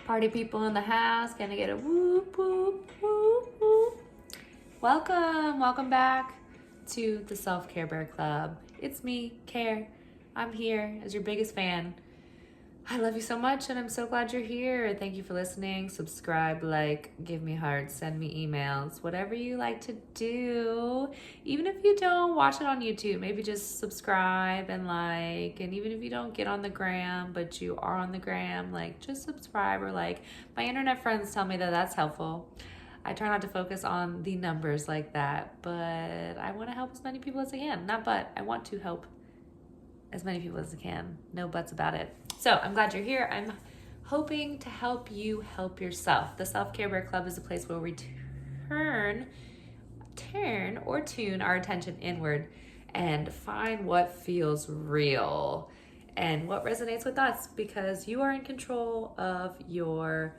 Party people in the house, can I get a whoop, whoop, whoop, whoop? Welcome back to the Self-Care Bear Club. It's me, Care. I'm here as your biggest fan. I love you so much and I'm so glad you're here. Thank you for listening. Subscribe, like, give me hearts, send me emails, whatever you like to do. Even if you don't watch it on YouTube, maybe just subscribe and like. And even if you don't get on the gram, but you are on the gram, like just subscribe or like. My internet friends tell me that that's helpful. I try not to focus on the numbers like that, but I want to help as many people as I can. I want to help as many people as I can. No buts about it. So I'm glad you're here. I'm hoping to help you help yourself. The Self-Care Bear Club is a place where we tune our attention inward and find what feels real and what resonates with us, because you are in control of your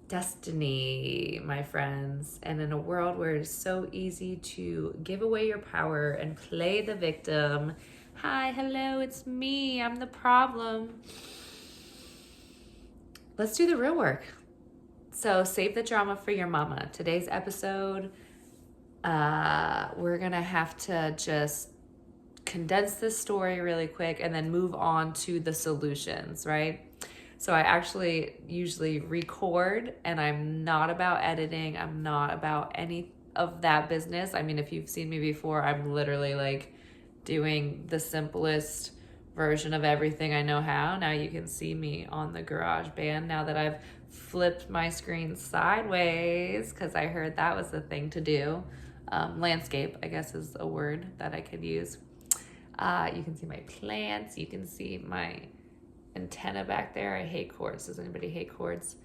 destiny, my friends. And in a world where it's so easy to give away your power and play the victim, hi, hello, it's me. I'm the problem. Let's do the real work. So save the drama for your mama. Today's episode, we're going to have to just condense this story really quick and then move on to the solutions, right? So I actually usually record, and I'm not about editing. I'm not about any of that business. I mean, if you've seen me before, I'm literally like doing the simplest version of everything I know how. Now you can see me on the GarageBand now that I've flipped my screen sideways, because I heard that was the thing to do. Landscape, I guess, is a word that I could use. You can see my plants. You can see my antenna back there. I hate cords. Does anybody hate cords?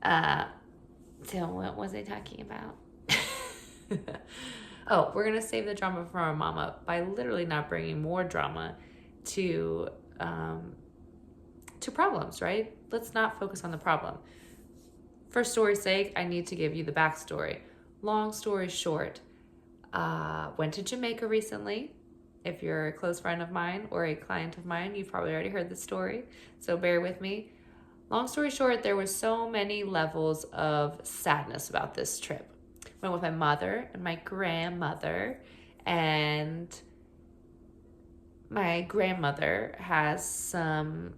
So what was I talking about? Oh, we're going to save the drama for our mama by literally not bringing more drama to problems, right? Let's not focus on the problem. For story's sake, I need to give you the backstory. Long story short, went to Jamaica recently. If you're a close friend of mine or a client of mine, you've probably already heard the story, so bear with me. Long story short, there was so many levels of sadness about this trip. Went with my mother and my grandmother, and my grandmother has some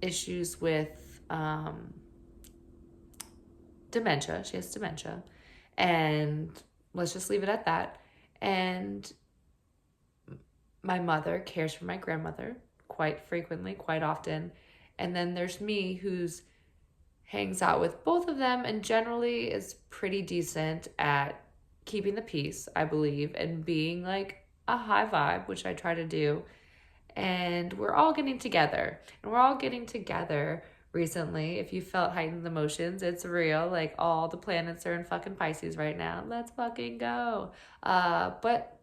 issues with dementia. She has dementia, and let's just leave it at that. And my mother cares for my grandmother quite frequently, quite often. And then there's me, who's hangs out with both of them and generally is pretty decent at keeping the peace, I believe, and being like a high vibe, which I try to do. And we're all getting together. And we're all getting together recently. If you felt heightened emotions, it's real. Like, all the planets are in fucking Pisces right now. Let's fucking go. But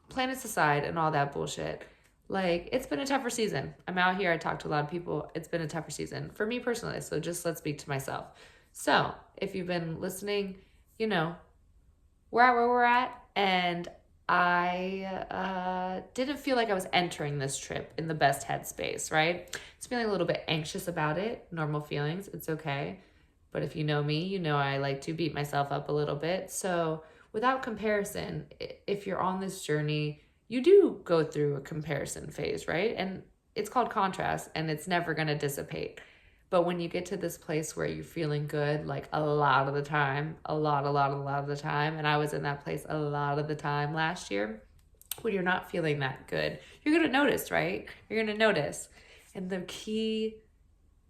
planets aside and all that bullshit, like, it's been a tougher season. I'm out here, I talk to a lot of people. It's been a tougher season for me personally. So just let's speak to myself. So if you've been listening, you know, we're at where we're at. And I didn't feel like I was entering this trip in the best headspace, right? I was feeling a little bit anxious about it. Normal feelings, it's okay. But if you know me, you know I like to beat myself up a little bit. So without comparison, if you're on this journey, you do go through a comparison phase, right? And it's called contrast, and it's never going to dissipate. But when you get to this place where you're feeling good, like a lot of the time, a lot of the time, and I was in that place a lot of the time last year, when you're not feeling that good, you're going to notice, right? You're going to notice. And the key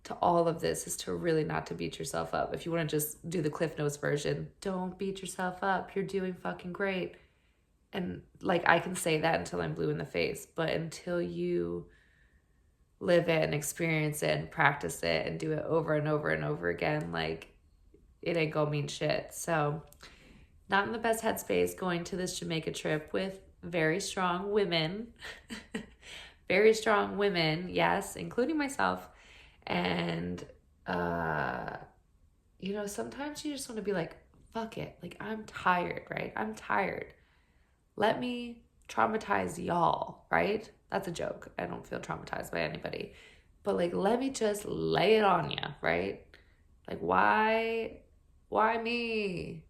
to all of this is to really not to beat yourself up. If you want to just do the Cliff Notes version, don't beat yourself up. You're doing fucking great. And like, I can say that until I'm blue in the face, but until you live it and experience it and practice it and do it over and over and over again, like, it ain't gonna mean shit. So not in the best headspace going to this Jamaica trip with very strong women, very strong women, yes, including myself. And, you know, sometimes you just want to be like, fuck it. Like, I'm tired, right? I'm tired. Let me traumatize y'all, right? That's a joke. I don't feel traumatized by anybody. But like, let me just lay it on you, right? Like, why me?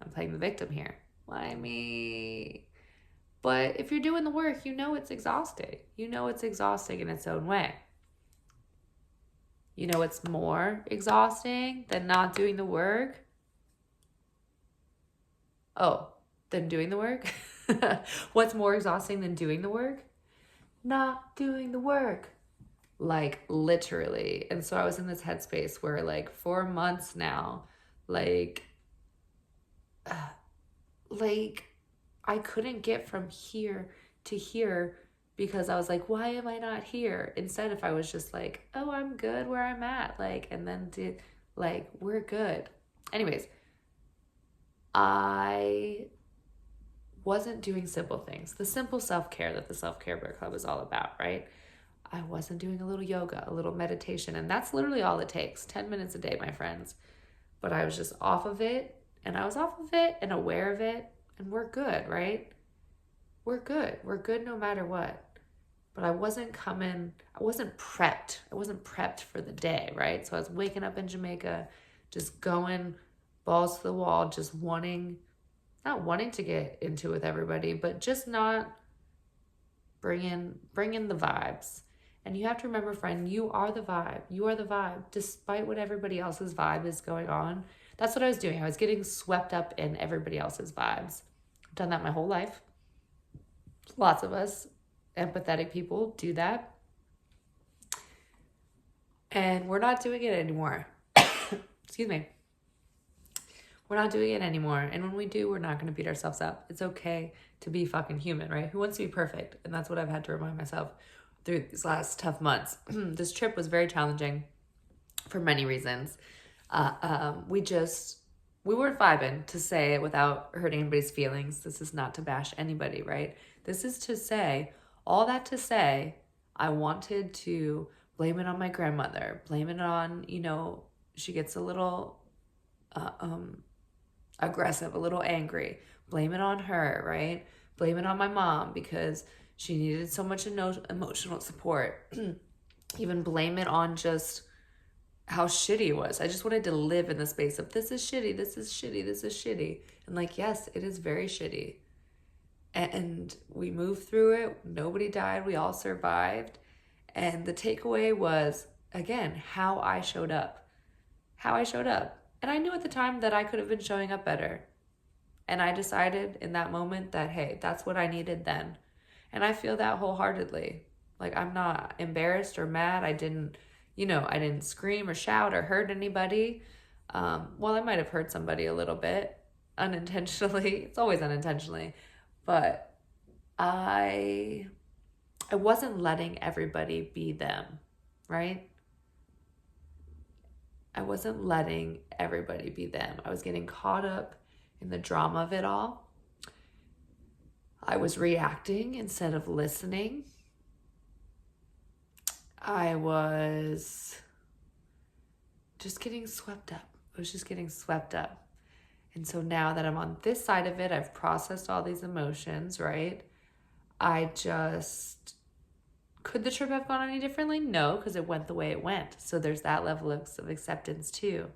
I'm playing the victim here. Why me? But if you're doing the work, you know it's exhausting. You know it's exhausting in its own way. You know what's more exhausting than not doing the work? Oh, than doing the work? What's more exhausting than doing the work? Not doing the work. Like, literally. And so I was in this headspace where, like, 4 months now, like I couldn't get from here to here because I was like, why am I not here? Instead, if I was just like, oh, I'm good where I'm at, like, and then we're good. Anyways, I wasn't doing simple things, the simple self-care that the Self-Care Book Club is all about, right? I wasn't doing a little yoga, a little meditation, and that's literally all it takes, 10 minutes a day, my friends. But I was just off of it, and I was off of it and aware of it, and we're good, right? We're good. We're good no matter what. But I wasn't prepped. I wasn't prepped for the day, right? So I was waking up in Jamaica, just going balls to the wall, just not wanting to get into it with everybody, but just not bringing the vibes. And you have to remember, friend, you are the vibe. You are the vibe. Despite what everybody else's vibe is going on, that's what I was doing. I was getting swept up in everybody else's vibes. I've done that my whole life. Lots of us, empathetic people, do that. And we're not doing it anymore. Excuse me. We're not doing it anymore. And when we do, we're not going to beat ourselves up. It's okay to be fucking human, right? Who wants to be perfect? And that's what I've had to remind myself through these last tough months. This trip was very challenging for many reasons. We weren't vibing, to say it without hurting anybody's feelings. This is not to bash anybody, right? This is to say, all that to say, I wanted to blame it on my grandmother, blame it on, she gets a little aggressive, a little angry, blame it on her, right? Blame it on my mom because she needed so much emotional support. Even blame it on just how shitty it was. I just wanted to live in the space of this is shitty, this is shitty, this is shitty. And like, yes, it is very shitty. And we moved through it. Nobody died. We all survived. And the takeaway was, again, how I showed up. How I showed up. And I knew at the time that I could have been showing up better. And I decided in that moment that, hey, that's what I needed then. And I feel that wholeheartedly. Like, I'm not embarrassed or mad. I didn't scream or shout or hurt anybody. Well, I might have hurt somebody a little bit unintentionally. It's always unintentionally. But I wasn't letting everybody be them, right? I wasn't letting everybody be them. I was getting caught up in the drama of it all. I was reacting instead of listening. I was just getting swept up. I was just getting swept up. And so now that I'm on this side of it, I've processed all these emotions, right? Could the trip have gone any differently? No, because it went the way it went. So there's that level of acceptance too.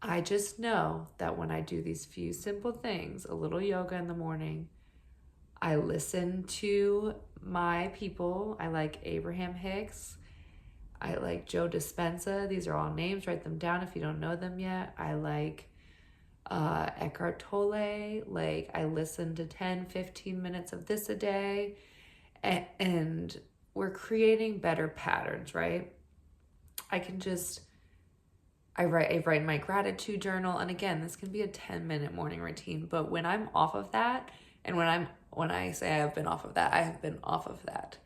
I just know that when I do these few simple things, a little yoga in the morning, I listen to my people. I like Abraham Hicks. I like Joe Dispenza. These are all names. Write them down if you don't know them yet. I like Eckhart Tolle. Like, I listen to 10, 15 minutes of this a day. And we're creating better patterns, right? I write my gratitude journal. And again, this can be a 10-minute morning routine. But when I'm off of that, and when I say I've been off of that, I have been off of that.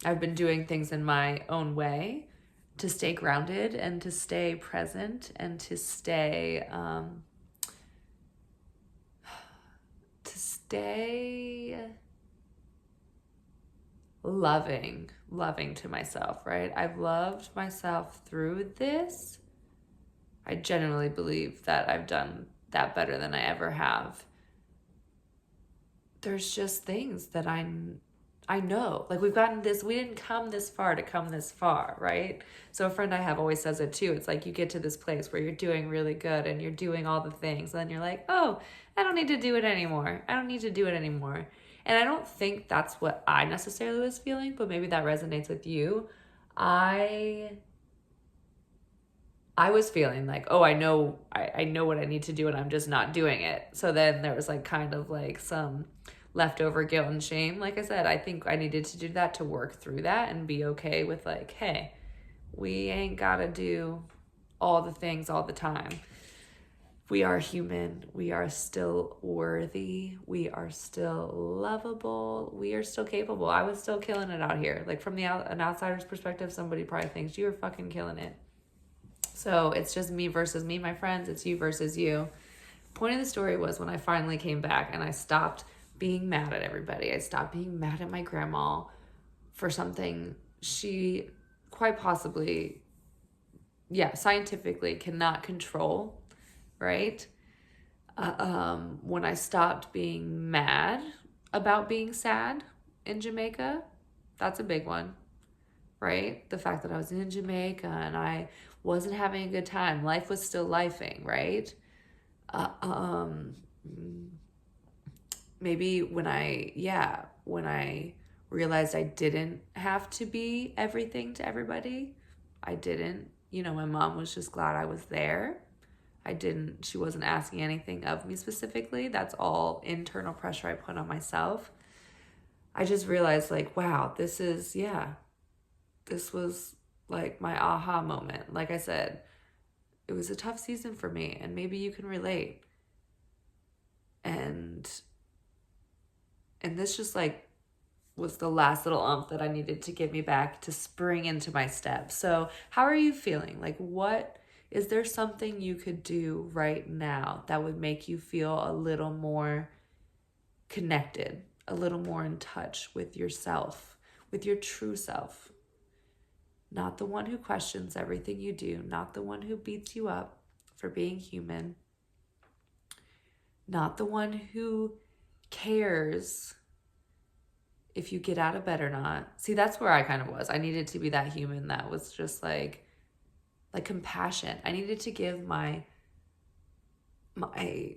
I've been doing things in my own way to stay grounded and to stay present and to stay loving to myself, right? I've loved myself through this. I genuinely believe that I've done that better than I ever have. There's just things that I I know, like we didn't come this far to come this far, right? So a friend I have always says it too. It's like you get to this place where you're doing really good and you're doing all the things, and then you're like, oh, I don't need to do it anymore. I don't need to do it anymore. And I don't think that's what I necessarily was feeling, but maybe that resonates with you. I was feeling like, oh, I know what I need to do and I'm just not doing it. So then there was like kind of like some leftover guilt and shame. Like I said, I think I needed to do that to work through that and be okay with like, hey, we ain't gotta do all the things all the time. We are human. We are still worthy. We are still lovable. We are still capable. I was still killing it out here. Like from an outsider's perspective, somebody probably thinks you're fucking killing it. So it's just me versus me, my friends. It's you versus you. Point of the story was when I finally came back and I stopped being mad at everybody. I stopped being mad at my grandma for something she quite possibly, scientifically cannot control, right? When I stopped being mad about being sad in Jamaica, that's a big one, right? The fact that I was in Jamaica and I wasn't having a good time. Life was still lifing, right? Maybe when I realized I didn't have to be everything to everybody, I didn't. My mom was just glad I was there. She wasn't asking anything of me specifically. That's all internal pressure I put on myself. I just realized like, wow, this was like my aha moment. Like I said, it was a tough season for me and maybe you can relate. And this just like was the last little umph that I needed to get me back to spring into my steps. So how are you feeling? Like is there something you could do right now that would make you feel a little more connected, a little more in touch with yourself, with your true self? Not the one who questions everything you do, not the one who beats you up for being human, not the one who cares if you get out of bed or not. See, that's where I kind of was. I needed to be that human that was just like compassion. I needed to give my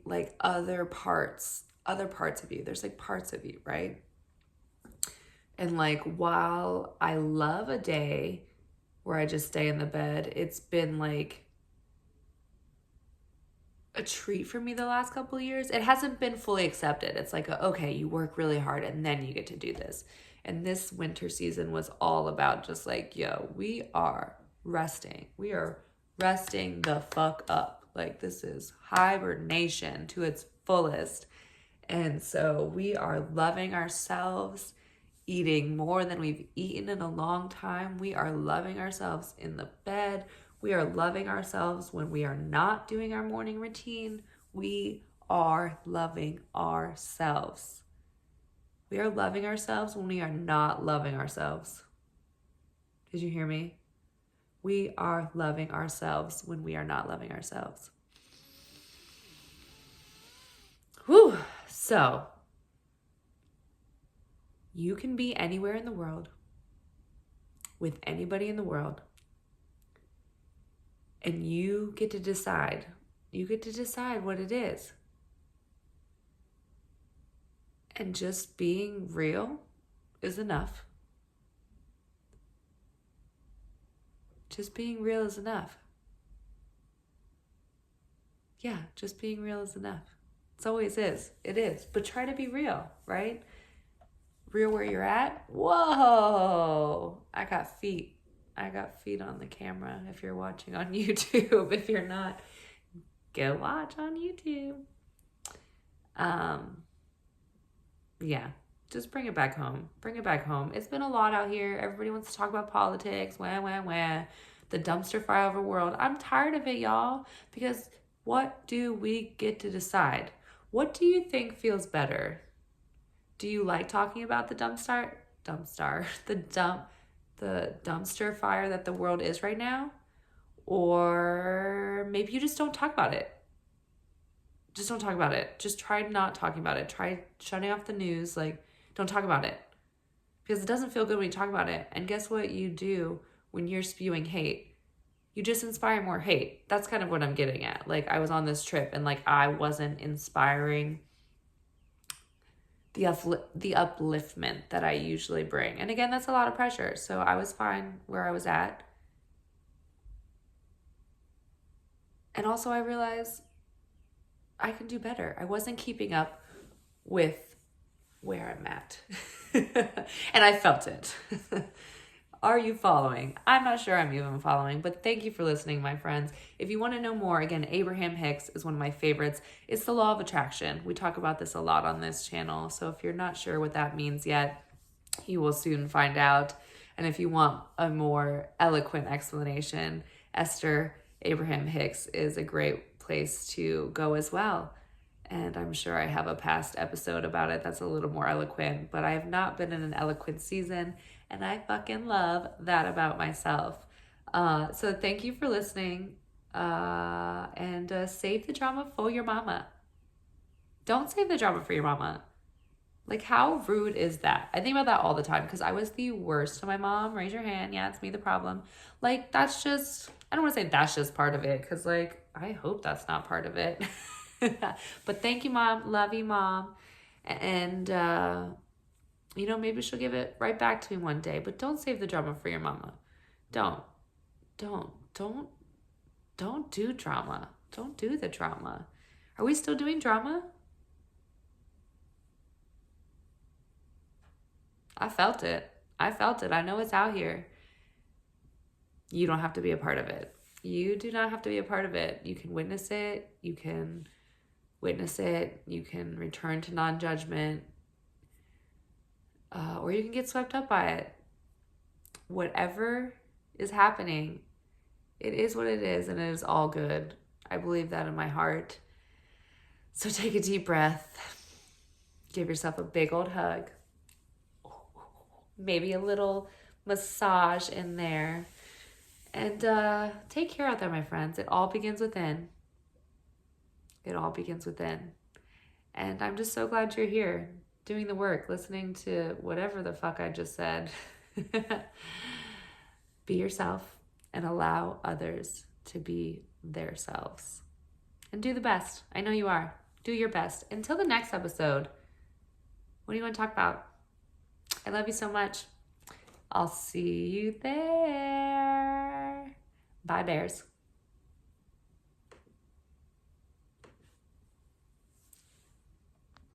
like other parts of you. There's like parts of you, right? And like while I love a day where I just stay in the bed, it's been like a treat for me the last couple of years. It hasn't been fully accepted. It's like, okay, you work really hard and then you get to do this. And this winter season was all about just like, yo, we are resting. We are resting the fuck up. Like this is hibernation to its fullest. And so we are loving ourselves, eating more than we've eaten in a long time. We are loving ourselves in the bed. We are loving ourselves when we are not doing our morning routine. We are loving ourselves. We are loving ourselves when we are not loving ourselves. Did you hear me? We are loving ourselves when we are not loving ourselves. Whew. So, you can be anywhere in the world with anybody in the world. And you get to decide. You get to decide what it is. And just being real is enough. Just being real is enough. Yeah, just being real is enough. It always is. It is. But try to be real, right? Real where you're at. Whoa! I got feet. I got feet on the camera if you're watching on YouTube. If you're not, go watch on YouTube. Yeah, just bring it back home. Bring it back home. It's been a lot out here. Everybody wants to talk about politics. Wah. The dumpster fire of a world. I'm tired of it, y'all. Because what do we get to decide? What do you think feels better? Do you like talking about the dumpster fire that the world is right now? Or maybe you just don't talk about it. Just don't talk about it. Just try not talking about it. Try shutting off the news. Like, don't talk about it. because it doesn't feel good when you talk about it. And guess what you do when you're spewing hate? You just inspire more hate. That's kind of what I'm getting at. Like, I was on this trip and like I wasn't inspiring the upliftment that I usually bring. And again, that's a lot of pressure. So I was fine where I was at. And also I realized I can do better. I wasn't keeping up with where I'm at. And I felt it. Are you following? I'm not sure I'm even following, but thank you for listening, my friends. If you want to know more, again, Abraham Hicks is one of my favorites. It's the law of attraction. We talk about this a lot on this channel. So if you're not sure what that means yet, you will soon find out. And if you want a more eloquent explanation, Esther Abraham Hicks is a great place to go as well. And I'm sure I have a past episode about it that's a little more eloquent, but I have not been in an eloquent season, and I fucking love that about myself. So thank you for listening, and save the drama for your mama. Don't save the drama for your mama. Like, how rude is that? I think about that all the time because I was the worst to my mom. Raise your hand. Yeah, it's me, the problem. Like, that's just, I don't want to say that's just part of it because, like, I hope that's not part of it. But thank you, Mom. Love you, Mom. And, maybe she'll give it right back to me one day. But don't save the drama for your mama. Don't do drama. Don't do the drama. Are we still doing drama? I felt it. I know it's out here. You don't have to be a part of it. You do not have to be a part of it. You can witness it. You can return to non-judgment, or you can get swept up by it. Whatever is happening, it is what it is, and it is all good. I believe that in my heart. So take a deep breath. Give yourself a big old hug. Maybe a little massage in there. And take care out there, my friends. It all begins within. It all begins within. And I'm just so glad you're here doing the work, listening to whatever the fuck I just said. Be yourself and allow others to be their selves. And do the best. I know you are. Do your best. Until the next episode, what do you want to talk about? I love you so much. I'll see you there. Bye, bears.